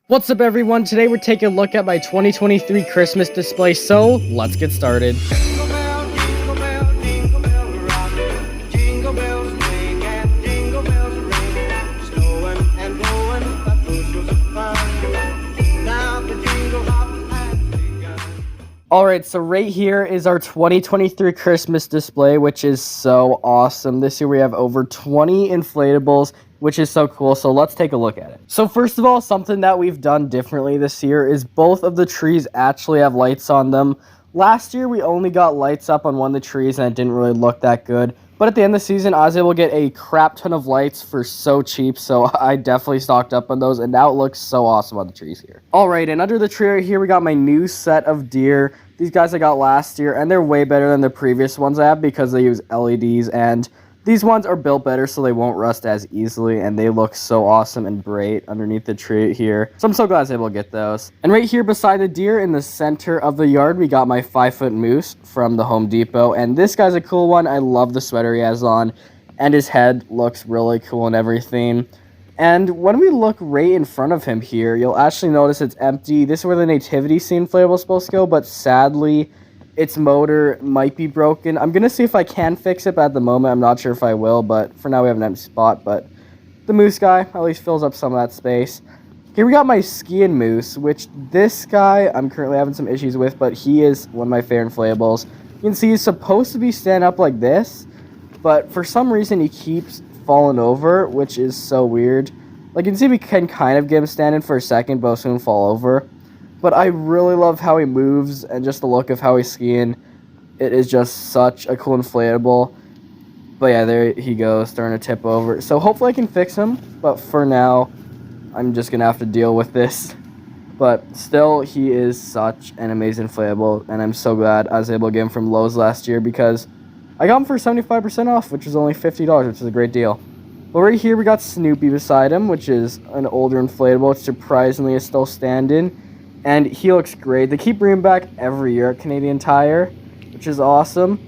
What's up, everyone? Today we're taking a look at my 2023 Christmas display, so let's get started. Jingle bell rock. Jingle bells ring and jingle bells ring. Snowing and blowing, that bushels of fun. Now the jingle hop has begun. Alright, so right here is our 2023 Christmas display, which is so awesome. This year we have over 20 inflatables, which is so cool. So let's take a look at it. So first of all, something that we've done differently this year is both of the trees actually have lights on them. Last year we only got lights up on one of the trees and it didn't really look that good. But at the end of the season, I was able to get a crap ton of lights for so cheap, so I definitely stocked up on those, and now it looks so awesome on the trees here. Alright, and under the tree right here, we got my new set of deer. These guys I got last year, and they're way better than the previous ones I have because they use LEDs, and these ones are built better so they won't rust as easily, and they look so awesome and bright underneath the tree here. So I'm so glad I was able to get those. And right here beside the deer in the center of the yard, we got my 5-foot moose from the Home Depot. And this guy's a cool one. I love the sweater he has on, and his head looks really cool and everything. And when we look right in front of him here, you'll actually notice it's empty. This is where the nativity scene inflatable is supposed to go, but sadly, its motor might be broken. I'm going to see if I can fix it, but at the moment, I'm not sure if I will. But for now, we have an empty spot. But the moose guy at least fills up some of that space. Here we got my skiing moose, which this guy I'm currently having some issues with, but he is one of my favorite inflatables. You can see he's supposed to be standing up like this, but for some reason, he keeps falling over, which is so weird. Like, you can see we can kind of get him standing for a second, but he'll soon fall over. But I really love how he moves and just the look of how he's skiing. It is just such a cool inflatable. But yeah, there he goes, starting to tip over. So hopefully I can fix him. But for now, I'm just going to have to deal with this. But still, he is such an amazing inflatable. And I'm so glad I was able to get him from Lowe's last year because I got him for 75% off, which is only $50, which is a great deal. But right here, we got Snoopy beside him, which is an older inflatable. It surprisingly is still standing. And he looks great. They keep bringing back every year at Canadian Tire, which is awesome.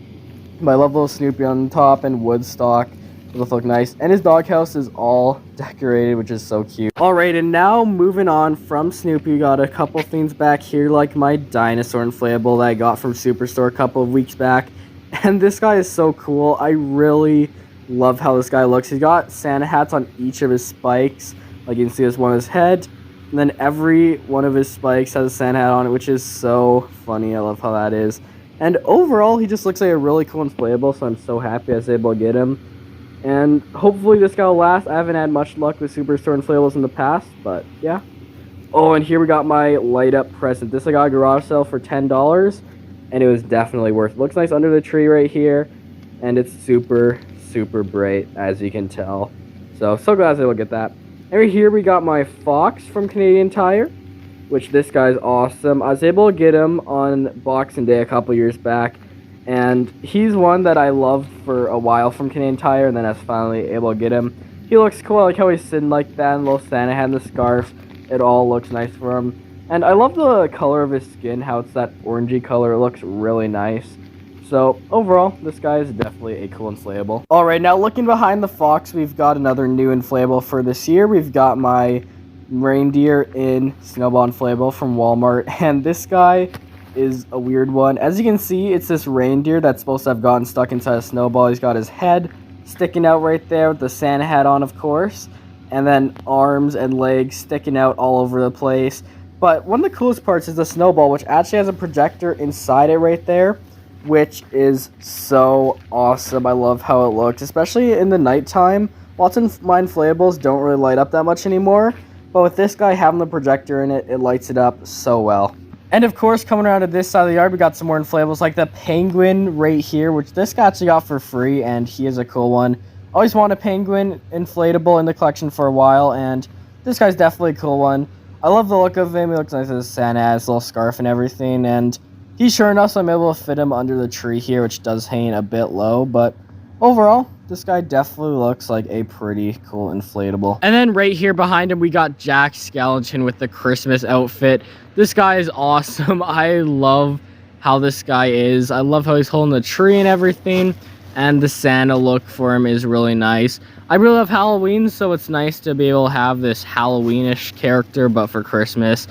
But I love little Snoopy on top and Woodstock. They both look nice. And his doghouse is all decorated, which is so cute. Alright, and now moving on from Snoopy, we got a couple things back here, like my dinosaur inflatable that I got from Superstore a couple of weeks back. And this guy is so cool. I really love how this guy looks. He's got Santa hats on each of his spikes. Like you can see this one on his head. And then every one of his spikes has a Santa hat on it, which is so funny. I love how that is. And overall, he just looks like a really cool inflatable, so I'm so happy I was able to get him. And hopefully this guy will last. I haven't had much luck with Superstore inflatables in the past, but yeah. Oh, and here we got my light-up present. This I got a garage sale for $10, and it was definitely worth it. Looks nice under the tree right here, and it's super, super bright, as you can tell. So glad I was able to get that. And right here we got my Fox from Canadian Tire, which this guy's awesome. I was able to get him on Boxing Day a couple years back, and he's one that I loved for a while from Canadian Tire, and then I was finally able to get him. He looks cool. I like how he's sitting like that, and little Santa hat and the scarf. It all looks nice for him. And I love the color of his skin, how it's that orangey color. It looks really nice. So, overall, this guy is definitely a cool inflatable. Alright, now looking behind the Fox, we've got another new inflatable for this year. We've got my reindeer in snowball inflatable from Walmart. And this guy is a weird one. As you can see, it's this reindeer that's supposed to have gotten stuck inside a snowball. He's got his head sticking out right there with the Santa hat on, of course. And then arms and legs sticking out all over the place. But one of the coolest parts is the snowball, which actually has a projector inside it right there, which is so awesome. I love how it looks, especially in the nighttime. Lots of my inflatables don't really light up that much anymore, but with this guy having the projector in it, it lights it up so well. And of course, coming around to this side of the yard, we got some more inflatables, like the penguin right here, which this guy actually got for free, and he is a cool one. Always wanted a penguin inflatable in the collection for a while, and this guy's definitely a cool one. I love the look of him. He looks nice with his Santa hat, his little scarf and everything, and he's sure enough, so I'm able to fit him under the tree here, which does hang a bit low, but overall, this guy definitely looks like a pretty cool inflatable. And then right here behind him, we got Jack Skellington with the Christmas outfit. This guy is awesome. I love how this guy is. I love how he's holding the tree and everything. and the Santa look for him is really nice. I really love Halloween, so it's nice to be able to have this Halloweenish character, but for Christmas.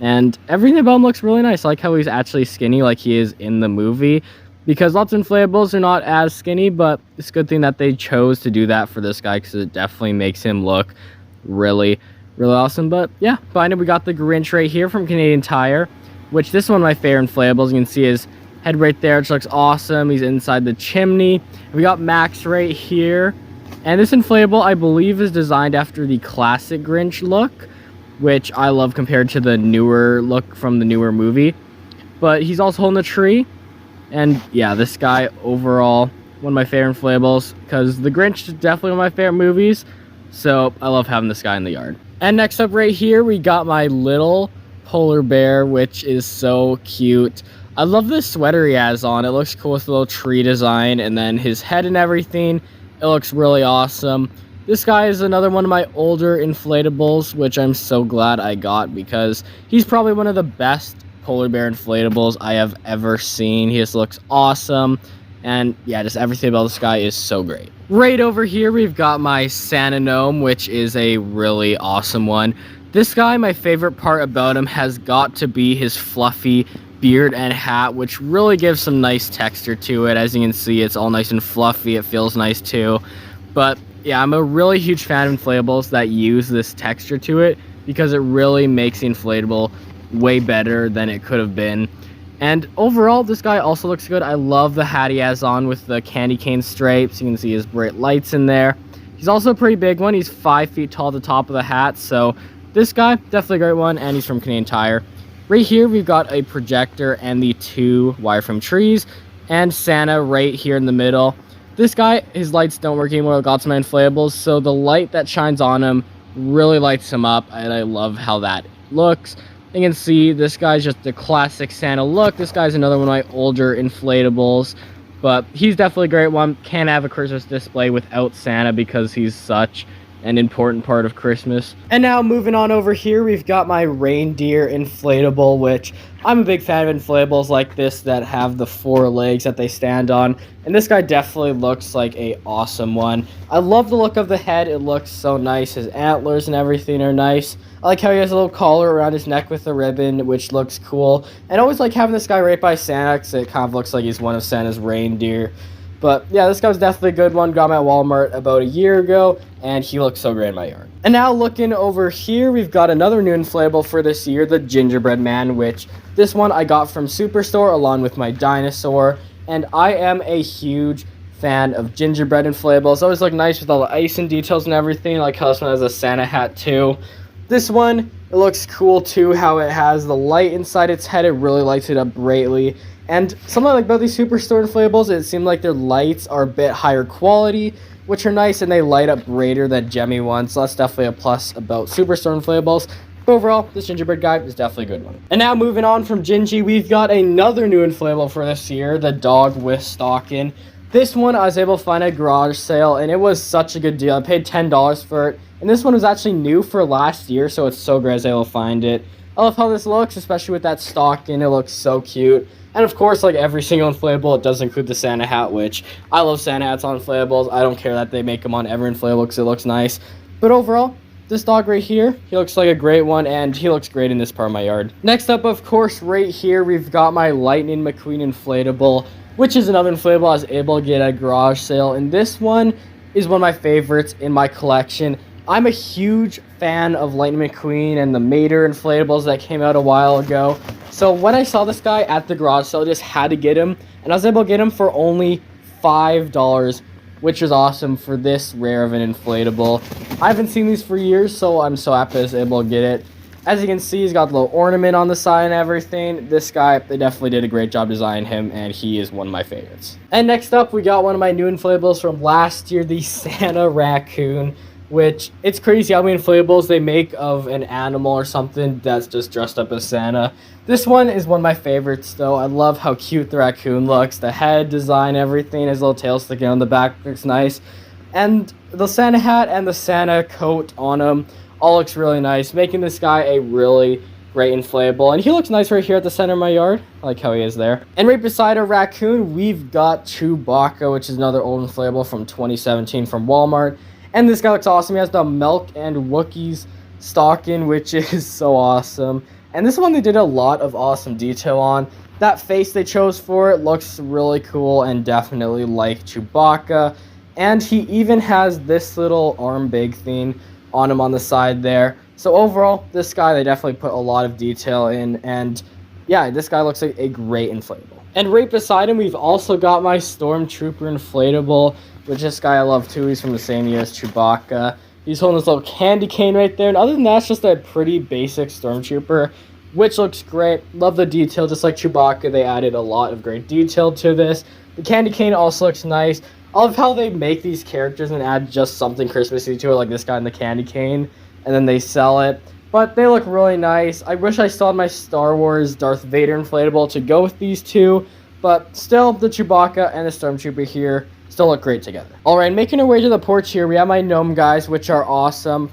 And everything about him looks really nice. I like how he's actually skinny like he is in the movie, because lots of inflatables are not as skinny, but it's a good thing that they chose to do that for this guy, because it definitely makes him look really awesome. But yeah, behind him we got the Grinch right here from Canadian Tire, which this is one of my favorite inflatables. You can see his head right there, which looks awesome. He's inside the chimney. We got Max right here, and this inflatable I believe is designed after the classic Grinch look, which I love compared to the newer look from the newer movie. But he's also holding a tree, and yeah, this guy overall one of my favorite inflatables, because the Grinch is definitely one of my favorite movies, so I love having this guy in the yard. And next up right here we got my little polar bear, which is so cute. I love this sweater he has on. It looks cool with the little tree design, and then his head and everything. It looks really awesome. This guy is another one of my older inflatables, which I'm so glad I got, because he's probably one of the best polar bear inflatables I have ever seen. He just looks awesome, and yeah, just everything about this guy is so great. Right over here we've got my Santa gnome, which is a really awesome one. This guy, my favorite part about him has got to be his fluffy beard and hat, which really gives some nice texture to it. As you can see, it's all nice and fluffy. It feels nice too. But yeah, I'm a really huge fan of inflatables that use this texture to it, because it really makes the inflatable way better than it could have been. And overall, this guy also looks good. I love the hat he has on with the candy cane stripes. You can see his bright lights in there. He's also a pretty big one. He's 5 feet tall at the top of the hat, so this guy, definitely a great one, and he's from Canadian Tire. Right here, we've got a projector and the 2 wireframe trees, and Santa right here in the middle. This guy, his lights don't work anymore with lots of my inflatables, so the light that shines on him really lights him up, and I love how that looks. You can see this guy's just the classic Santa look. This guy's another one of my older inflatables, but he's definitely a great one. Can't have a Christmas display without Santa, because he's such an important part of Christmas. And now moving on over here, we've got my reindeer inflatable, which I'm a big fan of inflatables like this that have the 4 legs that they stand on, and this guy definitely looks like a awesome one. I love the look of the head. It looks so nice. His antlers and everything are nice. I like how he has a little collar around his neck with a ribbon, which looks cool. And I always like having this guy right by Santa, because it kind of looks like he's one of Santa's reindeer. But yeah, this guy was definitely a good one. Got him at Walmart about a year ago, and he looks so great in my yard. And now looking over here, we've got another new inflatable for this year, the Gingerbread Man, which this one I got from Superstore along with my dinosaur. And I am a huge fan of gingerbread inflatables. Always look nice with all the icing details and everything. I like how this one has a Santa hat too. This one, it looks cool too, how it has the light inside its head. It really lights it up greatly. And something I like about these Superstore inflatables, it seems like their lights are a bit higher quality, which are nice, and they light up brighter than Gemmy ones. So that's definitely a plus about Superstore inflatables. But overall, this gingerbread guy is definitely a good one. And now moving on from Gingy, we've got another new inflatable for this year, the dog with stocking. This one I was able to find at a garage sale, and it was such a good deal. I paid $10 for it, and this one was actually new for last year, so it's so great I was able to find it. I love how this looks, especially with that stocking. It looks so cute. And of course, like every single inflatable, it does include the Santa hat, which I love Santa hats on inflatables. I don't care that they make them on every inflatable because it looks nice. But overall, this dog right here, he looks like a great one, and he looks great in this part of my yard. Next up, of course, right here, we've got my Lightning McQueen inflatable, which is another inflatable I was able to get at a garage sale. And this one is one of my favorites in my collection. I'm a huge fan of Lightning McQueen and the Mater inflatables that came out a while ago. So when I saw this guy at the garage sale, I just had to get him. And I was able to get him for only $5, which is awesome for this rare of an inflatable. I haven't seen these for years, so I'm so happy I was able to get it. As you can see, he's got the little ornament on the side and everything. This guy, they definitely did a great job designing him, and he is one of my favorites. And next up, we got one of my new inflatables from last year, the Santa Raccoon, which it's crazy how many inflatables they make of an animal or something that's just dressed up as Santa. This one is one of my favorites, though. I love how cute the raccoon looks. The head design, everything, his little tail sticking on the back looks nice. And the Santa hat and the Santa coat on him all looks really nice, making this guy a really Great inflatable. And he looks nice right here at the center of my yard. I like how he is there. And right beside our raccoon, we've got Chewbacca, which is another old inflatable from 2017 from Walmart. And this guy looks awesome. He has the Milk and Wookiees stocking, which is so awesome. And this one they did a lot of awesome detail on. That face they chose for it looks really cool and definitely like Chewbacca. And he even has this little arm big thing on him on the side there. So overall, this guy, they definitely put a lot of detail in. And yeah, this guy looks like a great inflatable. And right beside him, we've also got my Stormtrooper inflatable, which this guy I love too. He's from the same year as Chewbacca. He's holding this little candy cane right there. And other than that, it's just a pretty basic Stormtrooper, which looks great. Love the detail. Just like Chewbacca, they added a lot of great detail to this. The candy cane also looks nice. I love how they make these characters and add just something Christmassy to it, like this guy in the candy cane, and then they sell it. But they look really nice. I wish I still had my Star Wars Darth Vader inflatable to go with these two, but still, the Chewbacca and the Stormtrooper here still look great together. Alright, making our way to the porch here, we have my gnome guys, which are awesome.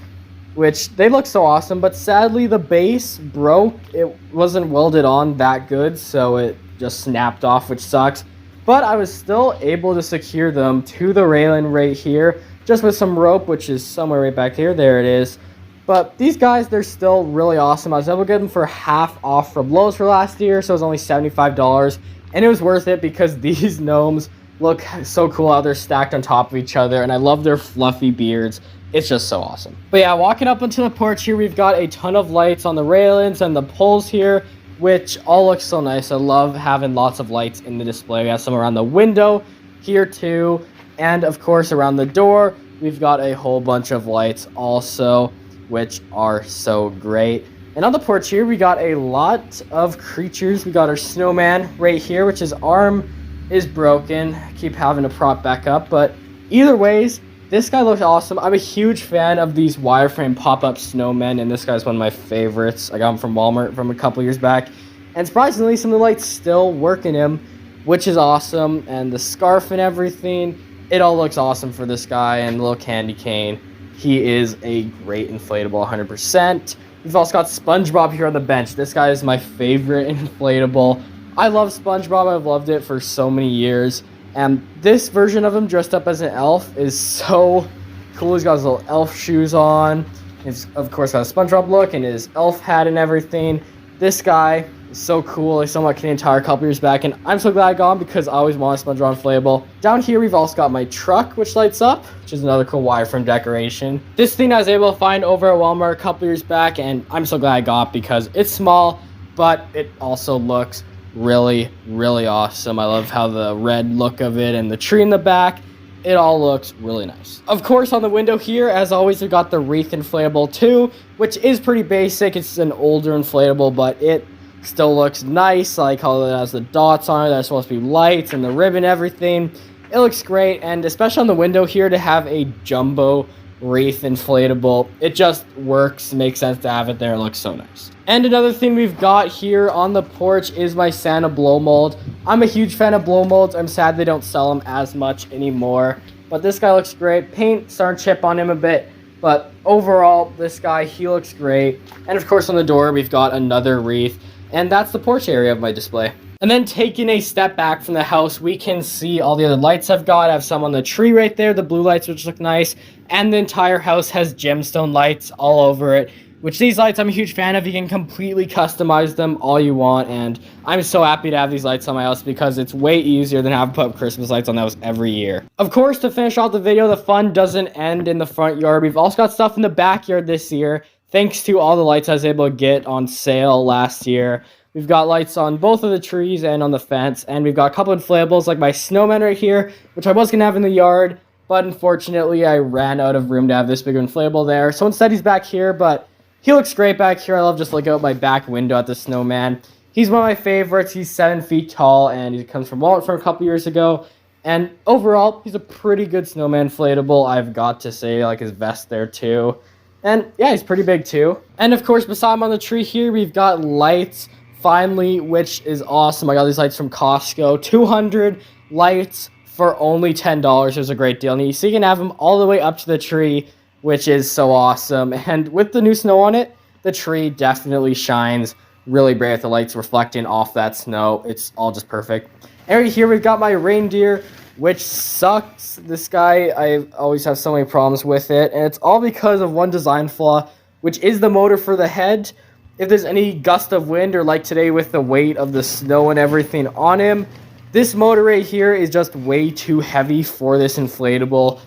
Which, they look so awesome, but sadly the base broke. It wasn't welded on that good, so it just snapped off, which sucks. But I was still able to secure them to the railing right here, just with some rope, which is somewhere right back here. There it is. But these guys, they're still really awesome. I was able to get them for half off from Lowe's for last year, so it was only $75. And it was worth it because these gnomes look so cool how they're stacked on top of each other, and I love their fluffy beards. It's just so awesome. But yeah, walking up onto the porch here, we've got a ton of lights on the railings and the poles here, which all look so nice. I love having lots of lights in the display. We have some around the window here too, and of course around the door, we've got a whole bunch of lights also, which are so great. And on the porch here, we got a lot of creatures. We got our snowman right here, which his arm is broken. I keep having to prop back up, but either ways, this guy looks awesome. I'm a huge fan of these wireframe pop-up snowmen, and this guy's one of my favorites. I got him from Walmart from a couple years back. And surprisingly, some of the lights still work in him, which is awesome. And the scarf and everything, it all looks awesome for this guy. And the little candy cane, he is a great inflatable, 100%. We've also got SpongeBob here on the bench. This guy is my favorite inflatable. I love SpongeBob. I've loved it for so many years. And this version of him dressed up as an elf is so cool. He's got his little elf shoes on. He's, of course, got a SpongeBob look and his elf hat and everything. This guy is so cool. I saw him at Canadian Tire a couple years back, and I'm so glad I got him because I always wanted a SpongeBob inflatable. Down here, we've also got my truck, which lights up, which is another cool wireframe decoration. This thing I was able to find over at Walmart a couple years back, and I'm so glad I got it because it's small, but it also looks really, really awesome. I love how the red look of it and the tree in the back, it all looks really nice. Of course, on the window here, as always, we've got the wreath inflatable too, which is pretty basic. It's an older inflatable, but it still looks nice. I like how it has the dots on it that are supposed to be lights and the ribbon, everything. It looks great, and especially on the window here to have a jumbo wreath inflatable, it just works, makes sense to have it there. It looks so nice. And another thing we've got here on the porch is my Santa blow mold. I'm a huge fan of blow molds. I'm sad they don't sell them as much anymore, but this guy looks great. Paint starting to chip on him a bit, but overall this guy, he looks great. And of course on the door we've got another wreath, and that's the porch area of my display. And then taking a step back from the house, we can see all the other lights I've got. I have some on the tree right there, the blue lights, which look nice. And the entire house has gemstone lights all over it, which these lights I'm a huge fan of. You can completely customize them all you want. And I'm so happy to have these lights on my house because it's way easier than having to put up Christmas lights on the house every year. Of course, to finish off the video, the fun doesn't end in the front yard. We've also got stuff in the backyard this year, thanks to all the lights I was able to get on sale last year. We've got lights on both of the trees and on the fence, and we've got a couple inflatables like my snowman right here, which I was going to have in the yard, but unfortunately I ran out of room to have this big inflatable there. So instead he's back here, but he looks great back here. I love just looking out my back window at the snowman. He's one of my favorites. He's 7 feet tall, and he comes from Walmart from a couple years ago. And overall, he's a pretty good snowman inflatable, I've got to say. I like his vest there too. And yeah, he's pretty big too. And of course, beside him on the tree here, we've got lights. Finally, which is awesome. I got these lights from Costco. 200 lights for only $10. It was a great deal. And so you can have them all the way up to the tree, which is so awesome. And with the new snow on it, the tree definitely shines really bright with the lights reflecting off that snow. It's all just perfect. And right here we've got my reindeer, which sucks. This guy, I always have so many problems with it, and it's all because of one design flaw, which is the motor for the head. If there's any gust of wind, or like today with the weight of the snow and everything on him, this motor right here is just way too heavy for this inflatable.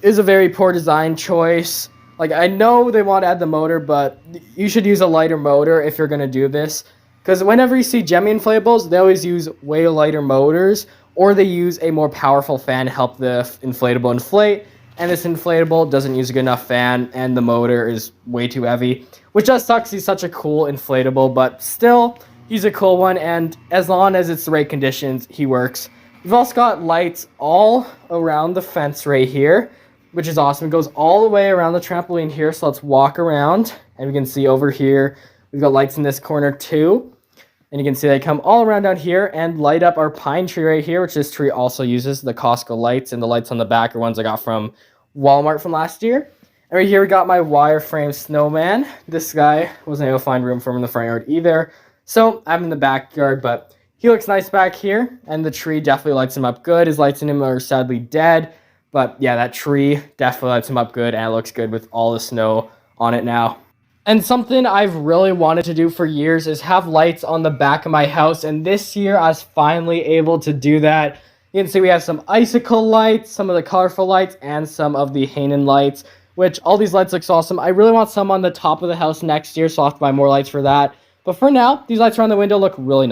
It is a very poor design choice. Like, I know they want to add the motor, but you should use a lighter motor if you're going to do this. Because whenever you see Gemmy inflatables, they always use way lighter motors, or they use a more powerful fan to help the inflatable inflate. And this inflatable doesn't use a good enough fan, and the motor is way too heavy. Which just sucks, he's such a cool inflatable, but still, he's a cool one, and as long as it's the right conditions, he works. We've also got lights all around the fence right here, which is awesome. It goes all the way around the trampoline here, so let's walk around, and we can see over here, we've got lights in this corner too. And you can see they come all around down here and light up our pine tree right here, which this tree also uses. The Costco lights, and the lights on the back are ones I got from Walmart from last year. And right here we got my wireframe snowman. This guy wasn't able to find room for him in the front yard either, so I'm in the backyard, but he looks nice back here, and the tree definitely lights him up good. His lights in him are sadly dead, but yeah, that tree definitely lights him up good, and it looks good with all the snow on it now. And something I've really wanted to do for years is have lights on the back of my house, and this year I was finally able to do that. You can see we have some icicle lights, some of the colorful lights, and some of the Hanen lights, which all these lights looks awesome. I really want some on the top of the house next year, so I'll have to buy more lights for that. But for now, these lights around the window look really nice.